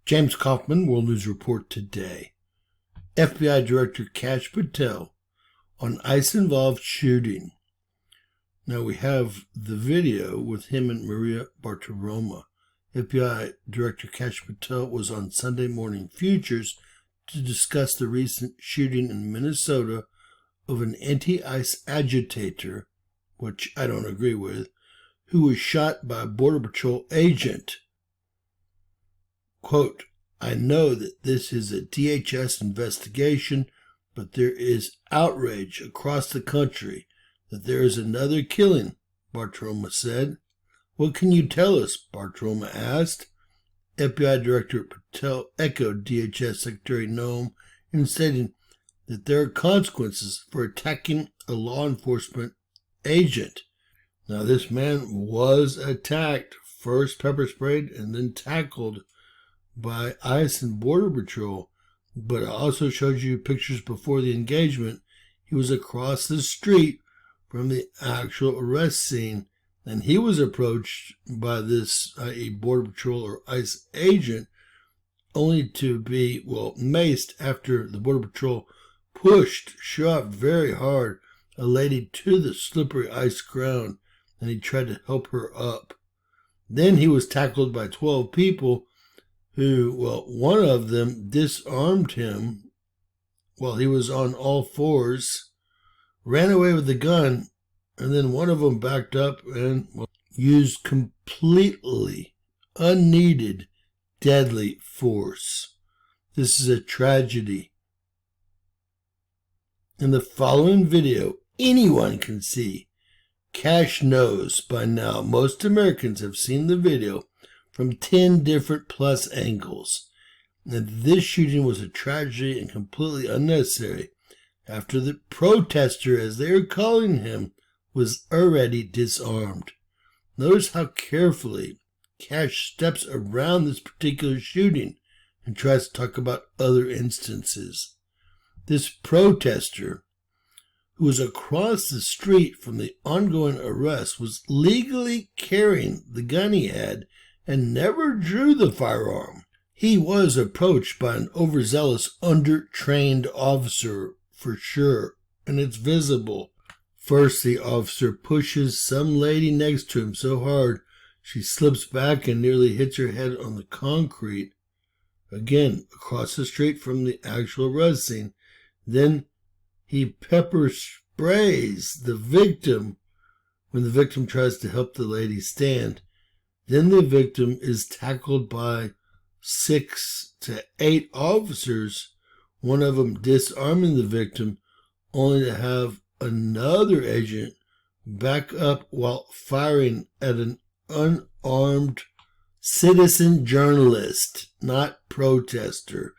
James Kaufman, World News Report today. FBI Director Kash Patel on ICE-involved shooting. Now we have the video with him and Maria Bartiromo. FBI Director Kash Patel was on Sunday Morning Futures to discuss the recent shooting in Minnesota of an anti-ICE agitator, which I don't agree with, who was shot by a Border Patrol agent. Quote, I know that this is a DHS investigation, but there is outrage across the country that there is another killing, Bartiromo said. What can you tell us? Bartiromo asked. FBI Director Patel echoed DHS Secretary Noem in stating that there are consequences for attacking a law enforcement agent. Now, this man was attacked, first pepper sprayed and then tackled by ICE and Border Patrol, but I also showed you pictures before the engagement. He was across the street from the actual arrest scene, and he was approached by this, i.e. Border Patrol or ICE agent, only to be, maced after the Border Patrol shoved very hard a lady to the slippery ice ground, and he tried to help her up. Then he was tackled by 12 people who, one of them disarmed him while he was on all fours, ran away with the gun, and then one of them backed up and used completely unneeded deadly force. This is a tragedy. In the following video, anyone can see. Kash knows by now most Americans have seen the video from 10 different plus angles. And this shooting was a tragedy and completely unnecessary after the protester, as they are calling him, was already disarmed. Notice how carefully Kash steps around this particular shooting and tries to talk about other instances. This protester, who was across the street from the ongoing arrest, was legally carrying the gun he had and never drew the firearm. He was approached by an overzealous, under-trained officer for sure, and it's visible. First, the officer pushes some lady next to him so hard she slips back and nearly hits her head on the concrete. Again, across the street from the actual arrest scene. Then he pepper sprays the victim when the victim tries to help the lady stand. Then the victim is tackled by 6 to 8 officers, one of them disarming the victim, only to have another agent back up while firing at an unarmed citizen journalist, not protester.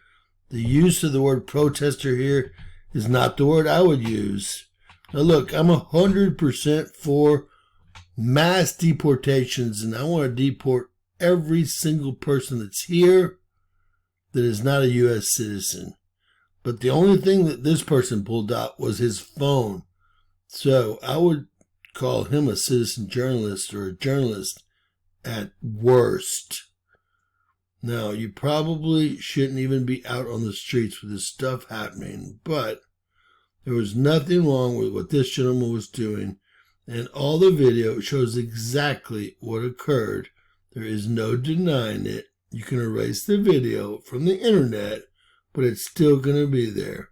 The use of the word protester here is not the word I would use. Now look, I'm 100% for mass deportations, and I want to deport every single person that's here that is not a U.S. citizen. But the only thing that this person pulled out was his phone. So I would call him a citizen journalist or a journalist at worst. Now, you probably shouldn't even be out on the streets with this stuff happening, but there was nothing wrong with what this gentleman was doing, and all the video shows exactly what occurred. There is no denying it. You can erase the video from the internet, but it's still going to be there.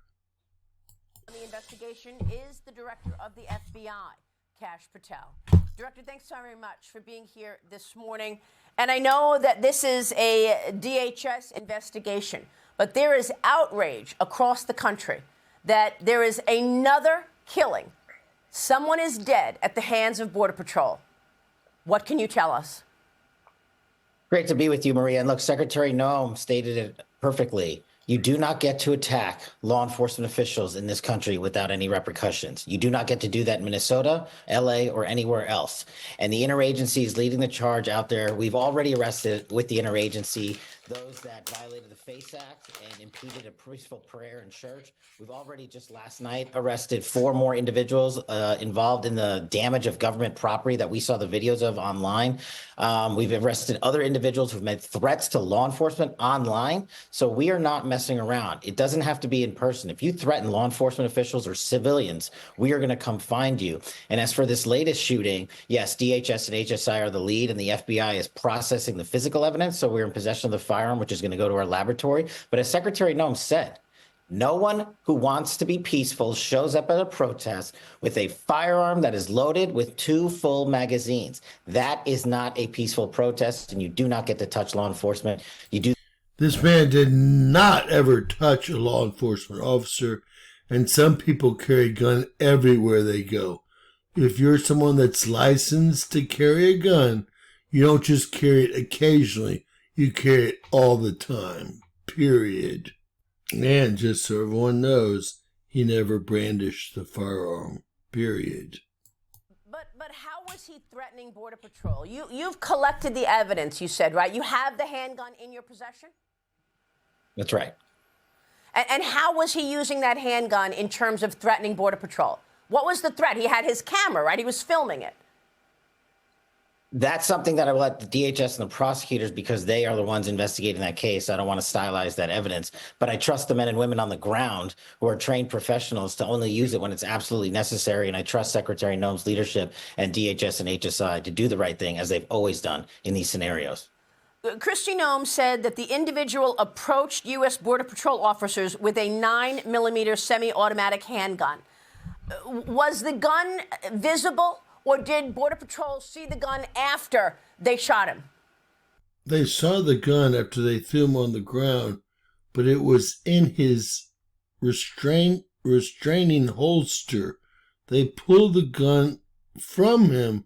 The investigation is the director of the FBI, Kash Patel. Director, thanks so very much for being here this morning. And I know that this is a DHS investigation, but there is outrage across the country that there is another killing. Someone is dead at the hands of Border Patrol. What can you tell us? Great to be with you, Maria. And look, Secretary Noem stated it perfectly. You do not get to attack law enforcement officials in this country without any repercussions. You do not get to do that in Minnesota, LA, or anywhere else. And the interagency is leading the charge out there. We've already arrested with the interagency those that violated the FACE Act and impeded a peaceful prayer in church. We've already just last night arrested 4 more individuals involved in the damage of government property that we saw the videos of online. We've arrested other individuals who've made threats to law enforcement online. So we are not messing around. It doesn't have to be in person. If you threaten law enforcement officials or civilians, we are going to come find you. And as for this latest shooting, yes, DHS and HSI are the lead, and the FBI is processing the physical evidence. So we're in possession of the firearm, which is going to go to our laboratory. But as Secretary Noem said, no one who wants to be peaceful shows up at a protest with a firearm that is loaded with 2 full magazines. That is not a peaceful protest, and you do not get to touch law enforcement. You do. This man did not ever touch a law enforcement officer, and some people carry a gun everywhere they go. If you're someone that's licensed to carry a gun, you don't just carry it occasionally, you carry it all the time, period. And just so everyone knows, he never brandished the firearm, period. But how was he threatening Border Patrol? You've collected the evidence, you said, right? You have the handgun in your possession? That's right. And how was he using that handgun in terms of threatening Border Patrol? What was the threat? He had his camera, right? He was filming it. That's something that I will let the DHS and the prosecutors, because they are the ones investigating that case. I don't want to stylize that evidence, but I trust the men and women on the ground who are trained professionals to only use it when it's absolutely necessary. And I trust Secretary Noem's leadership and DHS and HSI to do the right thing, as they've always done in these scenarios. Kristi Noem said that the individual approached U.S. Border Patrol officers with a 9mm semi-automatic handgun. Was the gun visible? Or did Border Patrol see the gun after they shot him? They saw the gun after they threw him on the ground, but it was in his restraining holster. They pulled the gun from him,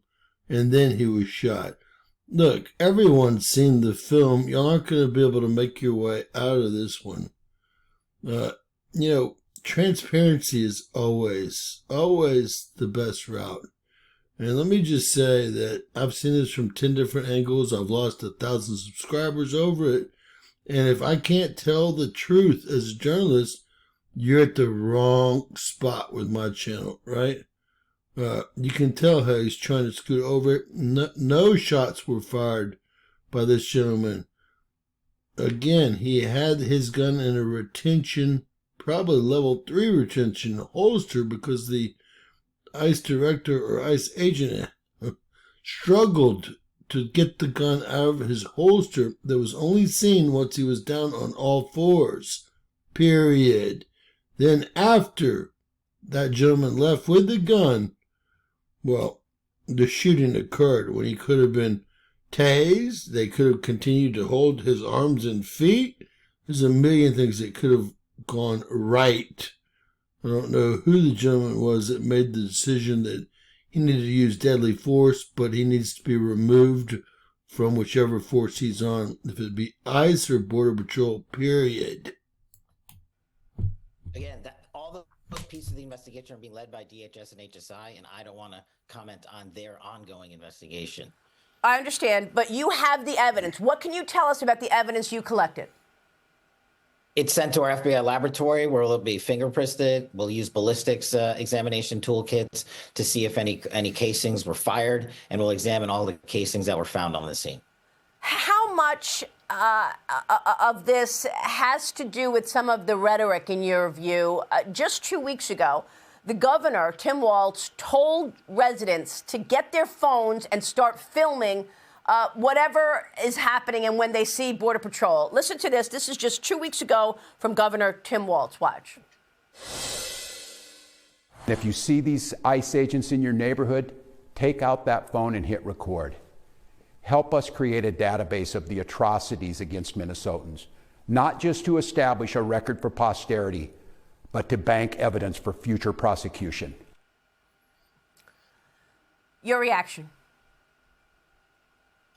and then he was shot. Look, everyone's seen the film. Y'all aren't going to be able to make your way out of this one. Transparency is always the best route. And let me just say that I've seen this from 10 different angles. I've lost 1,000 subscribers over it. And if I can't tell the truth as a journalist, you're at the wrong spot with my channel, right? You can tell how he's trying to scoot over it. No shots were fired by this gentleman. Again, he had his gun in a retention, probably level 3 retention holster, because the ICE director or ICE agent struggled to get the gun out of his holster that was only seen once he was down on all fours, period. Then after that gentleman left with the gun, well, the shooting occurred when he could have been tased. They could have continued to hold his arms and feet. There's a million things that could have gone right. I don't know who the gentleman was that made the decision that he needed to use deadly force, but he needs to be removed from whichever force he's on, if it be ICE or Border Patrol, period. Again, all those pieces of the investigation are being led by DHS and HSI, and I don't want to comment on their ongoing investigation. I understand, but you have the evidence. What can you tell us about the evidence you collected? It's sent to our FBI laboratory where it'll be fingerprinted. We'll use ballistics examination toolkits to see if any casings were fired, and we'll examine all the casings that were found on the scene. How much of this has to do with some of the rhetoric, in your view? Just 2 weeks ago, the governor, Tim Walz, told residents to get their phones and start filming whatever is happening and when they see Border Patrol. Listen to this. This is just 2 weeks ago from Governor Tim Walz. Watch. If you see these ICE agents in your neighborhood, take out that phone and hit record. Help us create a database of the atrocities against Minnesotans, not just to establish a record for posterity, but to bank evidence for future prosecution. Your reaction?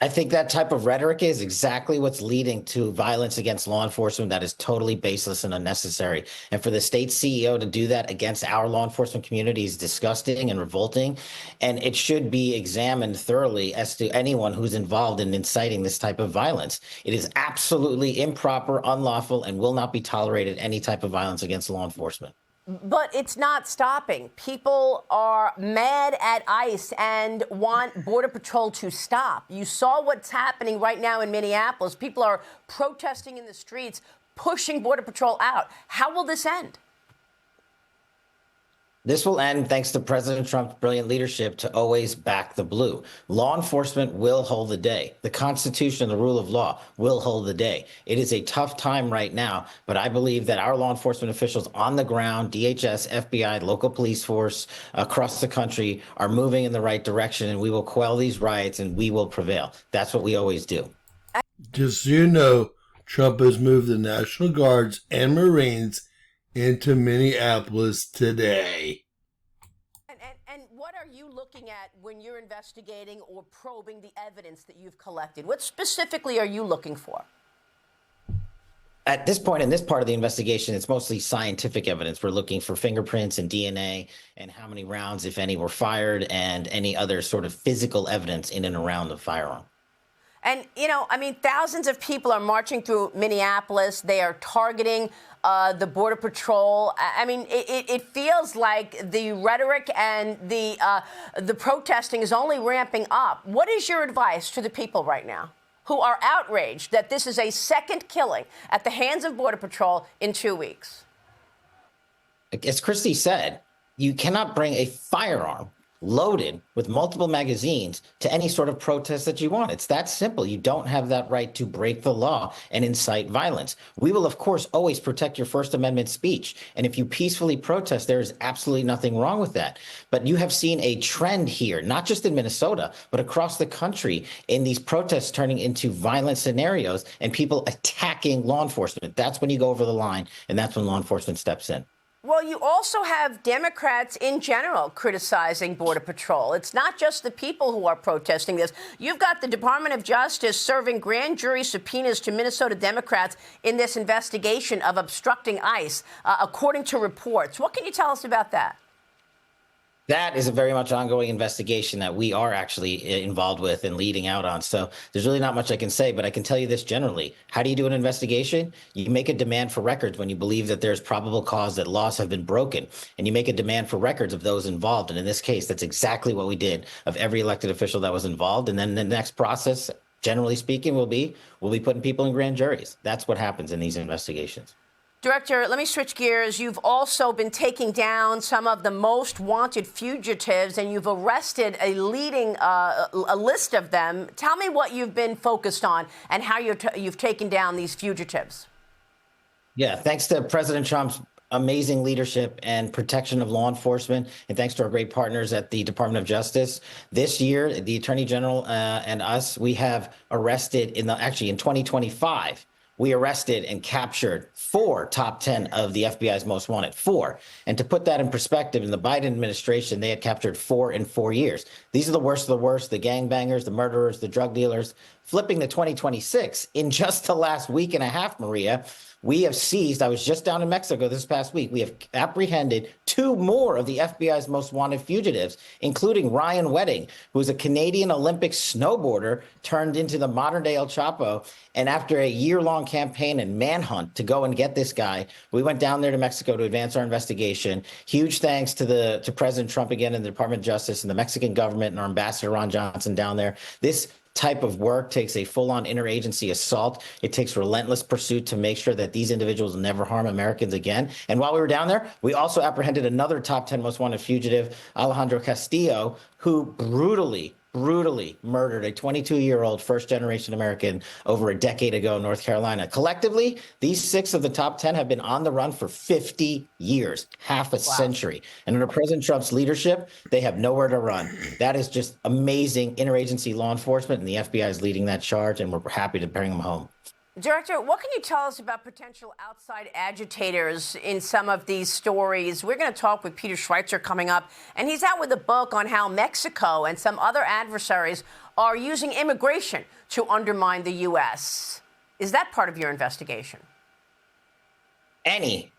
I think that type of rhetoric is exactly what's leading to violence against law enforcement that is totally baseless and unnecessary. And for the state CEO to do that against our law enforcement community is disgusting and revolting. And it should be examined thoroughly as to anyone who's involved in inciting this type of violence. It is absolutely improper, unlawful, and will not be tolerated any type of violence against law enforcement. But it's not stopping. People are mad at ICE and want Border Patrol to stop. You saw what's happening right now in Minneapolis. People are protesting in the streets, pushing Border Patrol out. How will this end? This will end thanks to President Trump's brilliant leadership to always back the blue. Law enforcement will hold the day. The Constitution, the rule of law will hold the day. It is a tough time right now, but I believe that our law enforcement officials on the ground, DHS, FBI, local police force across the country are moving in the right direction, and we will quell these riots and we will prevail. That's what we always do. Just so you know, Trump has moved the National Guards and Marines into Minneapolis today. And what are you looking at when you're investigating or probing the evidence that you've collected? What specifically are you looking for? At this point in this part of the investigation, it's mostly scientific evidence. We're looking for fingerprints and DNA and how many rounds, if any, were fired and any other sort of physical evidence in and around the firearm. And, you know, I mean, thousands of people are marching through Minneapolis. They are targeting the Border Patrol. I mean, it feels like the rhetoric and the protesting is only ramping up. What is your advice to the people right now who are outraged that this is a second killing at the hands of Border Patrol in 2 weeks? As Christie said, you cannot bring a firearm loaded with multiple magazines to any sort of protest that you want. It's that simple. You don't have that right to break the law and incite violence. We will, of course, always protect your First Amendment speech. And if you peacefully protest, there is absolutely nothing wrong with that. But you have seen a trend here, not just in Minnesota, but across the country in these protests turning into violent scenarios and people attacking law enforcement. That's when you go over the line, and that's when law enforcement steps in. Well, you also have Democrats in general criticizing Border Patrol. It's not just the people who are protesting this. You've got the Department of Justice serving grand jury subpoenas to Minnesota Democrats in this investigation of obstructing ICE, according to reports. What can you tell us about that? That is a very much ongoing investigation that we are actually involved with and leading out on. So there's really not much I can say, but I can tell you this generally. How do you do an investigation? You make a demand for records when you believe that there's probable cause that laws have been broken, and you make a demand for records of those involved. And in this case, that's exactly what we did of every elected official that was involved. And then the next process, generally speaking, we'll be putting people in grand juries. That's what happens in these investigations. Director, let me switch gears. You've also been taking down some of the most wanted fugitives, and you've arrested a list of them. Tell me what you've been focused on and how you've taken down these fugitives. Yeah, thanks to President Trump's amazing leadership and protection of law enforcement, and thanks to our great partners at the Department of Justice. This year, the Attorney General and us, we have arrested in 2025. We arrested and captured 4 top 10 of the FBI's most wanted, 4. And to put that in perspective, in the Biden administration, they had captured 4 in 4 years. These are the worst of the worst, the gangbangers, the murderers, the drug dealers. Flipping to 2026, in just the last week and a half, Maria, we have seized, I was just down in Mexico this past week, we have apprehended 2 more of the FBI's most wanted fugitives, including Ryan Wedding, who is a Canadian Olympic snowboarder turned into the modern day El Chapo. And after a year-long campaign and manhunt to go and get this guy, we went down there to Mexico to advance our investigation. Huge thanks to President Trump again and the Department of Justice and the Mexican government and our ambassador Ron Johnson down there. This type of work takes a full-on interagency assault. It takes relentless pursuit to make sure that these individuals never harm Americans again. And while we were down there, we also apprehended another top 10 most wanted fugitive, Alejandro Castillo, who brutally murdered a 22-year-old first-generation American over a decade ago in North Carolina. Collectively, these 6 of the top 10 have been on the run for 50 years, half a century. And under President Trump's leadership, they have nowhere to run. That is just amazing interagency law enforcement, and the FBI is leading that charge, and we're happy to bring them home. Director, what can you tell us about potential outside agitators in some of these stories? We're going to talk with Peter Schweitzer coming up, and he's out with a book on how Mexico and some other adversaries are using immigration to undermine the U.S. Is that part of your investigation? Any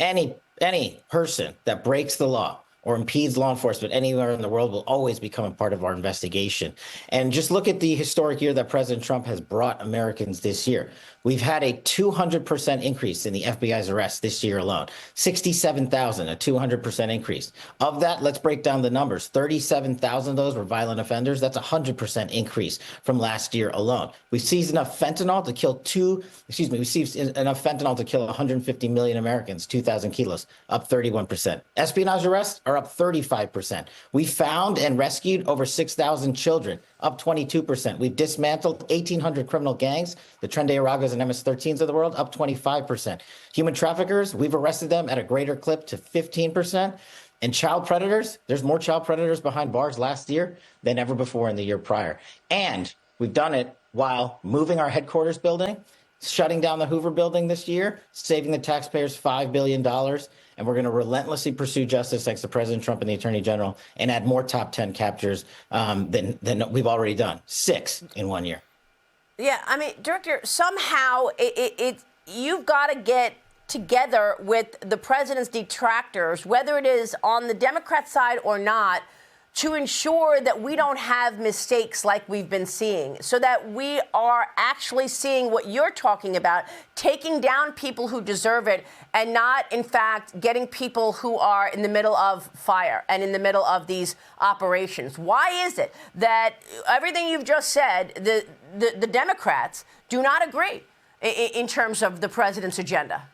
person that breaks the law or impedes law enforcement anywhere in the world will always become a part of our investigation. And just look at the historic year that President Trump has brought Americans this year. We've had a 200% increase in the FBI's arrests this year alone. 67,000, a 200% increase. Of that, let's break down the numbers. 37,000 of those were violent offenders. That's a 100% increase from last year alone. We've seized enough fentanyl to kill 150 million Americans, 2,000 kilos, up 31%. Espionage arrests are up 35%. We found and rescued over 6,000 children, up 22%. We've dismantled 1,800 criminal gangs, the Tren de Aragos and MS-13s of the world, up 25%. Human traffickers, we've arrested them at a greater clip to 15%. And child predators, there's more child predators behind bars last year than ever before in the year prior. And we've done it while moving our headquarters building, shutting down the Hoover building this year, saving the taxpayers $5 billion. And we're going to relentlessly pursue justice thanks to President Trump and the Attorney General and add more top 10 captures than we've already done. 6 in 1 year. Yeah, I mean, Director, somehow you've got to get together with the president's detractors, whether it is on the Democrat side or not, to ensure that we don't have mistakes like we've been seeing, so that we are actually seeing what you're talking about, taking down people who deserve it and not, in fact, getting people who are in the middle of fire and in the middle of these operations. Why is it that everything you've just said, the Democrats do not agree in terms of the president's agenda?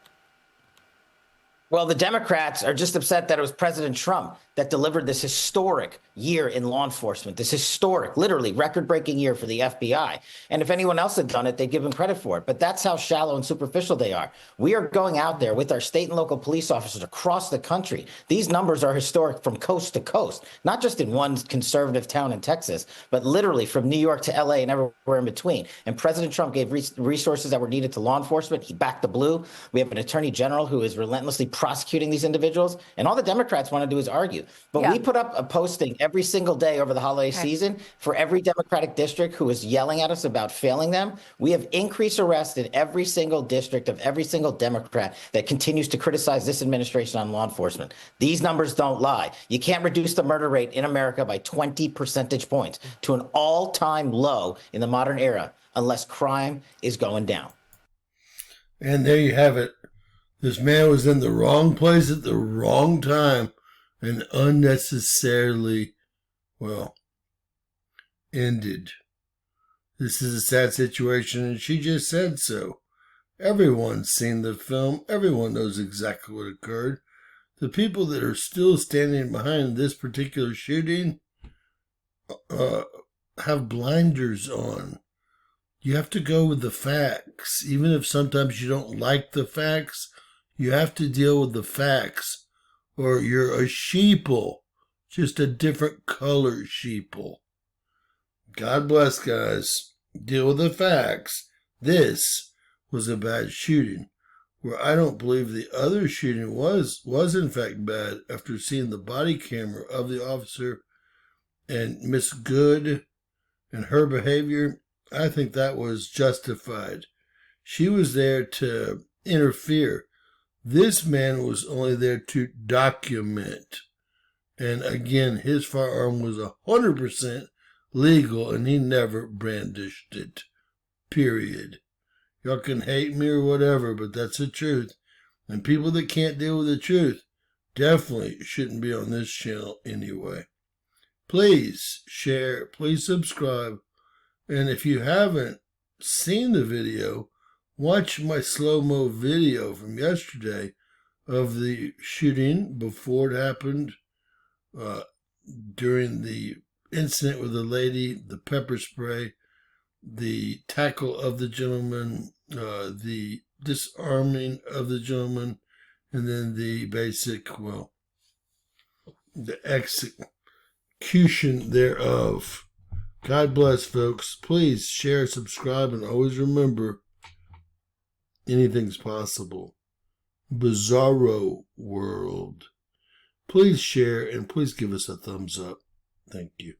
Well, the Democrats are just upset that it was President Trump that delivered this historic year in law enforcement, this historic, literally record-breaking year for the FBI. And if anyone else had done it, they'd give him credit for it. But that's how shallow and superficial they are. We are going out there with our state and local police officers across the country. These numbers are historic from coast to coast, not just in one conservative town in Texas, but literally from New York to LA and everywhere in between. And President Trump gave resources that were needed to law enforcement. He backed the blue. We have an attorney general who is relentlessly prosecuting these individuals. And all the Democrats want to do is argue. But we put up a posting every single day over the holiday season for every Democratic district who is yelling at us about failing them. We have increased arrests in every single district of every single Democrat that continues to criticize this administration on law enforcement. These numbers don't lie. You can't reduce the murder rate in America by 20 percentage points to an all-time low in the modern era unless crime is going down. And there you have it. This man was in the wrong place at the wrong time and unnecessarily, ended. This is a sad situation, and she just said so. Everyone's seen the film. Everyone knows exactly what occurred. The people that are still standing behind this particular shooting have blinders on. You have to go with the facts. Even if sometimes you don't like the facts, you have to deal with the facts. Or you're a sheeple, just a different color sheeple. God bless, guys. Deal with the facts. This was a bad shooting, where I don't believe the other shooting was in fact bad after seeing the body camera of the officer and Miss Good and her behavior. I think that was justified. She was there to interfere. This man was only there to document. And again, his firearm was 100% legal, and he never brandished it. Period. Y'all can hate me or whatever, but that's the truth. And people that can't deal with the truth definitely shouldn't be on this channel anyway. Please share, please subscribe. And if you haven't seen the video, watch my slow-mo video from yesterday of the shooting before it happened, during the incident with the lady, the pepper spray, the tackle of the gentleman, the disarming of the gentleman, and then the basic, the execution thereof. God bless, folks. Please share, subscribe, and always remember, anything's possible. Bizarro world. Please share and please give us a thumbs up. Thank you.